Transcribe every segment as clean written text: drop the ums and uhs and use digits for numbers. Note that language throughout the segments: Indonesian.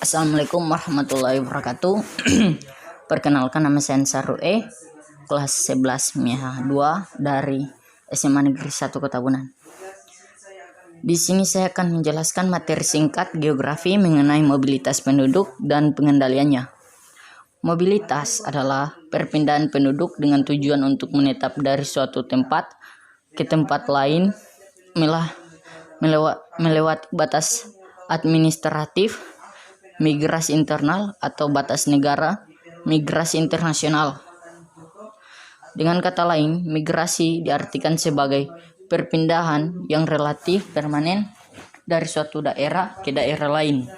Assalamualaikum warahmatullahi wabarakatuh. Perkenalkan, nama saya Ansar Rue, kelas 11 MIA 2 dari SMA Negeri 1 Kota Bunan. Di sini saya akan menjelaskan materi singkat geografi mengenai mobilitas penduduk dan pengendaliannya. Mobilitas adalah perpindahan penduduk dengan tujuan untuk menetap dari suatu tempat ke tempat lain melewati batas administratif, migrasi internal atau batas negara, migrasi internasional. Dengan kata lain, migrasi diartikan sebagai perpindahan yang relatif permanen dari suatu daerah ke daerah lain.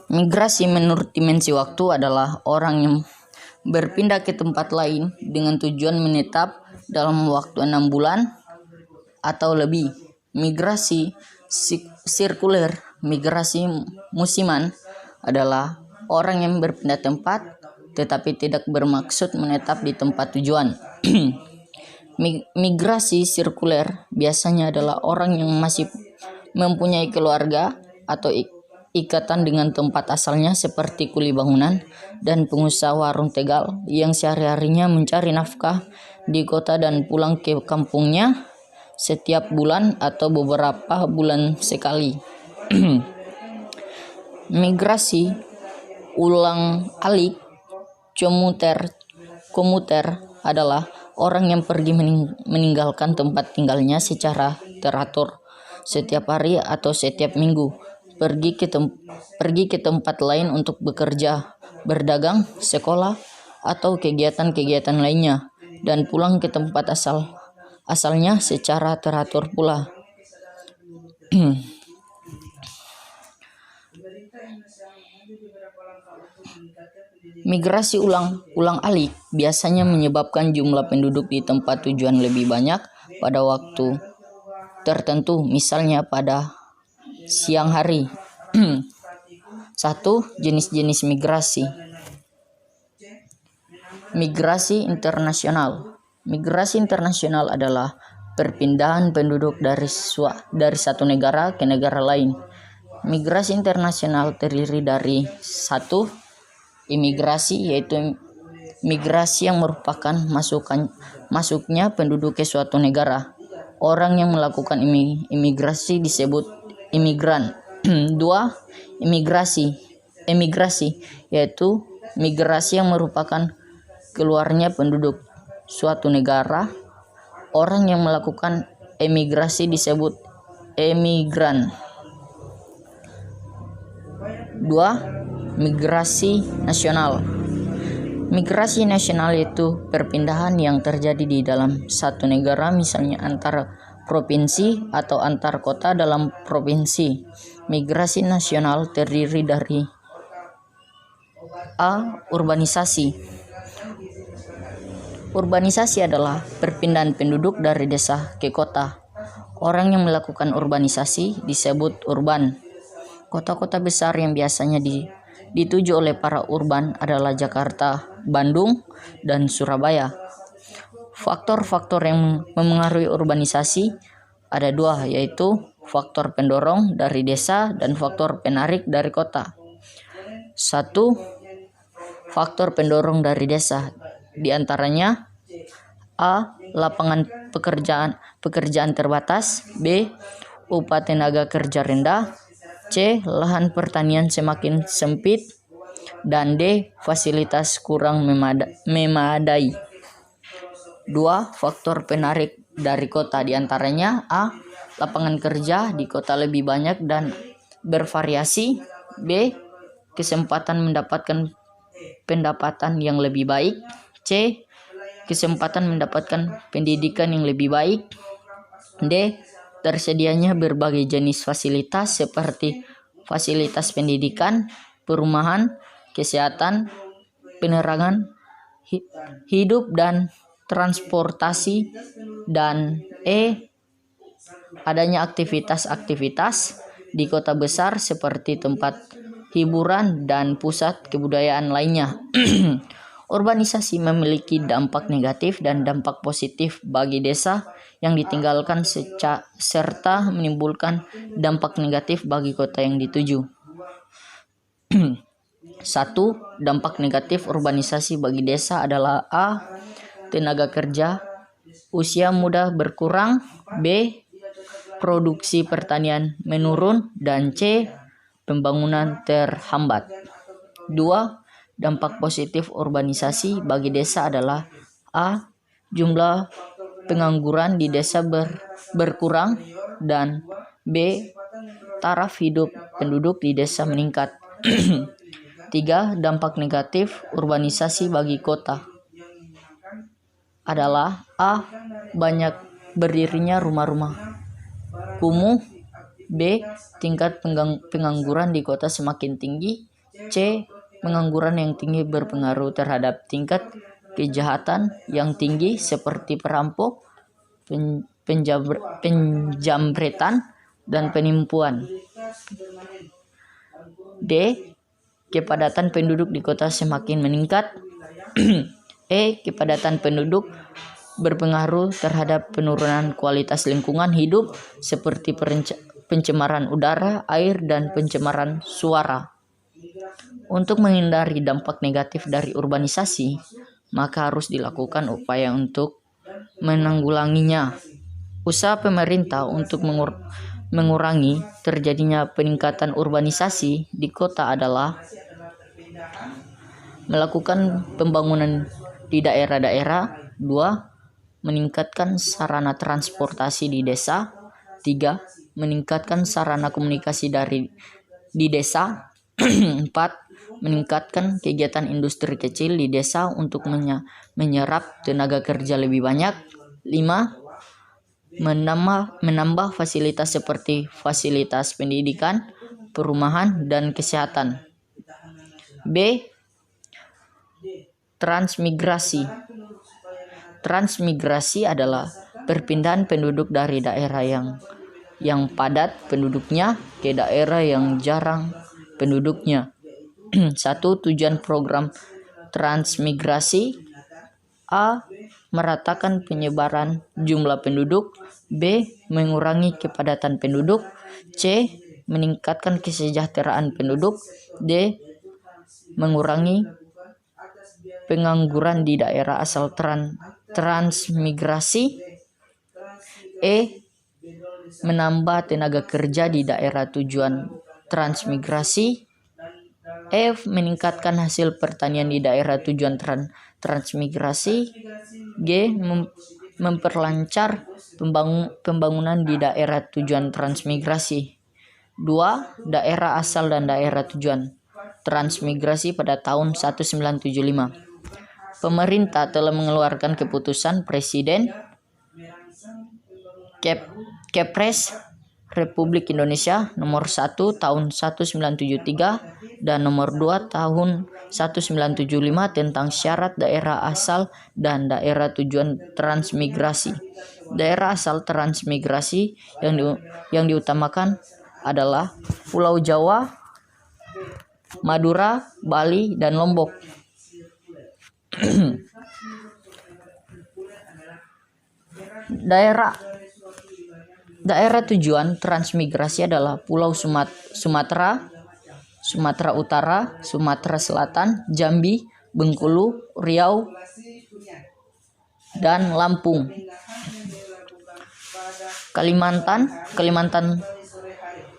Migrasi menurut dimensi waktu adalah orang yang berpindah ke tempat lain dengan tujuan menetap dalam waktu 6 bulan atau lebih. Migrasi sirkuler, migrasi musiman adalah orang yang berpindah tempat tetapi tidak bermaksud menetap di tempat tujuan. Migrasi sirkuler biasanya adalah orang yang masih mempunyai keluarga atau ikatan dengan tempat asalnya, seperti kuli bangunan dan pengusaha warung Tegal yang sehari-harinya mencari nafkah di kota dan pulang ke kampungnya setiap bulan atau beberapa bulan sekali. Migrasi ulang-alik komuter adalah orang yang pergi meninggalkan tempat tinggalnya secara teratur setiap hari atau setiap minggu, pergi ke tempat lain untuk bekerja, berdagang, sekolah, atau kegiatan-kegiatan lainnya, dan pulang ke tempat asalnya secara teratur pula. Migrasi ulang-alik biasanya menyebabkan jumlah penduduk di tempat tujuan lebih banyak pada waktu tertentu, misalnya pada siang hari. 1. Jenis-jenis migrasi. Migrasi internasional. Migrasi internasional adalah perpindahan penduduk dari satu negara ke negara lain. Migrasi internasional terdiri dari 1. Imigrasi, yaitu migrasi yang merupakan masuknya penduduk ke suatu negara. Orang yang melakukan imigrasi disebut imigran. 2. Emigrasi, yaitu migrasi yang merupakan keluarnya penduduk suatu negara. Orang yang melakukan emigrasi disebut emigran. 2. Migrasi nasional. Migrasi nasional yaitu perpindahan yang terjadi di dalam satu negara, misalnya antar provinsi atau antar kota dalam provinsi. Migrasi nasional terdiri dari A. Urbanisasi. Urbanisasi adalah perpindahan penduduk dari desa ke kota. Orang yang melakukan urbanisasi disebut urban. Kota-kota besar yang biasanya dituju oleh para urban adalah Jakarta, Bandung, dan Surabaya. Faktor-faktor yang memengaruhi urbanisasi ada 2, yaitu faktor pendorong dari desa dan faktor penarik dari kota. 1. Faktor pendorong dari desa, diantaranya A. Lapangan pekerjaan terbatas, B. Upah tenaga kerja rendah, C. Lahan pertanian semakin sempit, dan D. Fasilitas kurang memadai. 2. Faktor penarik dari kota, diantaranya A. Lapangan kerja di kota lebih banyak dan bervariasi, B. Kesempatan mendapatkan pendapatan yang lebih baik, C. Kesempatan mendapatkan pendidikan yang lebih baik, D. Tersedianya berbagai jenis fasilitas seperti fasilitas pendidikan, perumahan, kesehatan, penerangan, hidup dan transportasi, dan E. Adanya aktivitas-aktivitas di kota besar seperti tempat hiburan dan pusat kebudayaan lainnya. Urbanisasi memiliki dampak negatif dan dampak positif bagi desa yang ditinggalkan serta menimbulkan dampak negatif bagi kota yang dituju. Satu, dampak negatif urbanisasi bagi desa adalah A. Tenaga kerja usia muda berkurang, B. Produksi pertanian menurun, dan C. Pembangunan terhambat. 2. Dampak positif urbanisasi bagi desa adalah A. Jumlah pengangguran di desa berkurang, dan B. Taraf hidup penduduk di desa meningkat. 3. Dampak negatif urbanisasi bagi kota adalah A. Banyak berdirinya rumah-rumah kumuh, B. Tingkat pengangguran di kota semakin tinggi, C. Pengangguran yang tinggi berpengaruh terhadap tingkat kejahatan yang tinggi seperti perampok, penjamretan, dan penipuan. D. Kepadatan penduduk di kota semakin meningkat. E. Kepadatan penduduk berpengaruh terhadap penurunan kualitas lingkungan hidup seperti pencemaran udara, air, dan pencemaran suara. Untuk menghindari dampak negatif dari urbanisasi, maka harus dilakukan upaya untuk menanggulanginya. Usaha pemerintah untuk mengurangi terjadinya peningkatan urbanisasi di kota adalah melakukan pembangunan di daerah-daerah. 2. Meningkatkan sarana transportasi di desa. 3. Meningkatkan sarana komunikasi di desa. 4. Meningkatkan kegiatan industri kecil di desa untuk menyerap tenaga kerja lebih banyak. 5. Menambah fasilitas seperti fasilitas pendidikan, perumahan, dan kesehatan. B. Transmigrasi. Transmigrasi adalah perpindahan penduduk dari daerah yang padat penduduknya ke daerah yang jarang penduduknya. 1. Tujuan program transmigrasi: A. Meratakan penyebaran jumlah penduduk. B. Mengurangi kepadatan penduduk. C. Meningkatkan kesejahteraan penduduk. D. Mengurangi pengangguran di daerah asal transmigrasi. E. Menambah tenaga kerja di daerah tujuan transmigrasi. F. Meningkatkan hasil pertanian di daerah tujuan transmigrasi. G. Memperlancar pembangunan di daerah tujuan transmigrasi. 2. Daerah asal dan daerah tujuan transmigrasi pada tahun 1975. Pemerintah telah mengeluarkan keputusan Presiden Kepres Republik Indonesia nomor 1 tahun 1973 dan nomor 2 tahun 1975 tentang syarat daerah asal dan daerah tujuan transmigrasi. Daerah asal transmigrasi yang diutamakan adalah Pulau Jawa, Madura, Bali, dan Lombok. Daerah tujuan transmigrasi adalah Pulau Sumatera, Sumatera Utara, Sumatera Selatan, Jambi, Bengkulu, Riau, dan Lampung. Kalimantan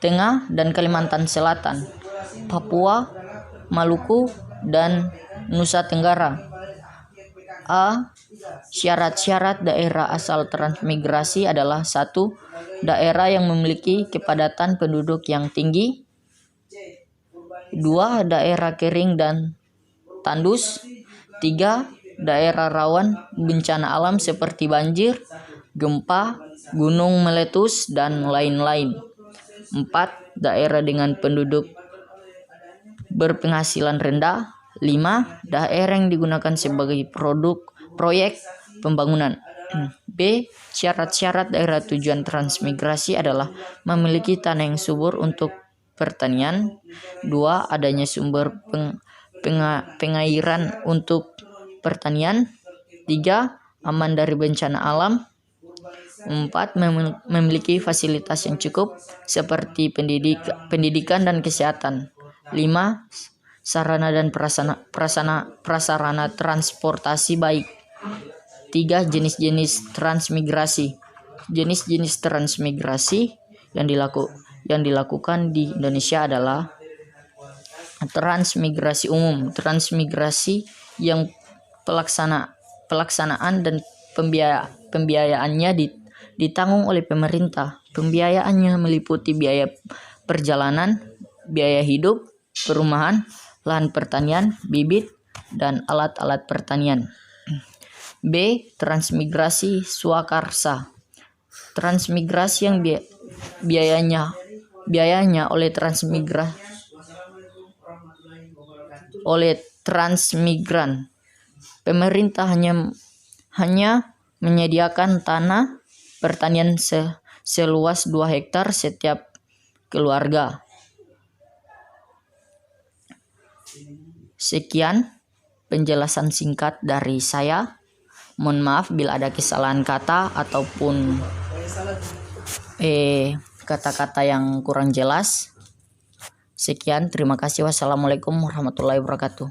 Tengah dan Kalimantan Selatan, Papua, Maluku, dan Nusa Tenggara. A. Syarat-syarat daerah asal transmigrasi adalah 1. Daerah yang memiliki kepadatan penduduk yang tinggi. 2. Daerah kering dan tandus. 3. Daerah rawan bencana alam seperti banjir, gempa, gunung meletus, dan lain-lain. 4. Daerah dengan penduduk berpenghasilan rendah. 5. Daerah yang digunakan sebagai proyek pembangunan. B. Syarat-syarat daerah tujuan transmigrasi adalah memiliki tanah yang subur untuk pertanian. 2. Adanya sumber pengairan untuk pertanian. 3. Aman dari bencana alam. 4. Memiliki fasilitas yang cukup seperti pendidikan dan kesehatan. 5. Sarana dan prasarana transportasi baik. 3. Jenis-jenis transmigrasi. Jenis-jenis transmigrasi yang dilakukan di Indonesia adalah transmigrasi umum, transmigrasi yang pelaksanaan dan pembiayaannya ditanggung oleh pemerintah. Pembiayaannya meliputi biaya perjalanan, biaya hidup, perumahan, lahan pertanian, bibit, dan alat-alat pertanian. B. Transmigrasi swakarsa. Transmigrasi yang biayanya oleh transmigran. Pemerintah hanya menyediakan tanah pertanian seluas 2 hektar setiap keluarga. Sekian penjelasan singkat dari saya. Mohon maaf bila ada kesalahan kata ataupun kata-kata yang kurang jelas. Sekian, terima kasih. Wassalamualaikum warahmatullahi wabarakatuh.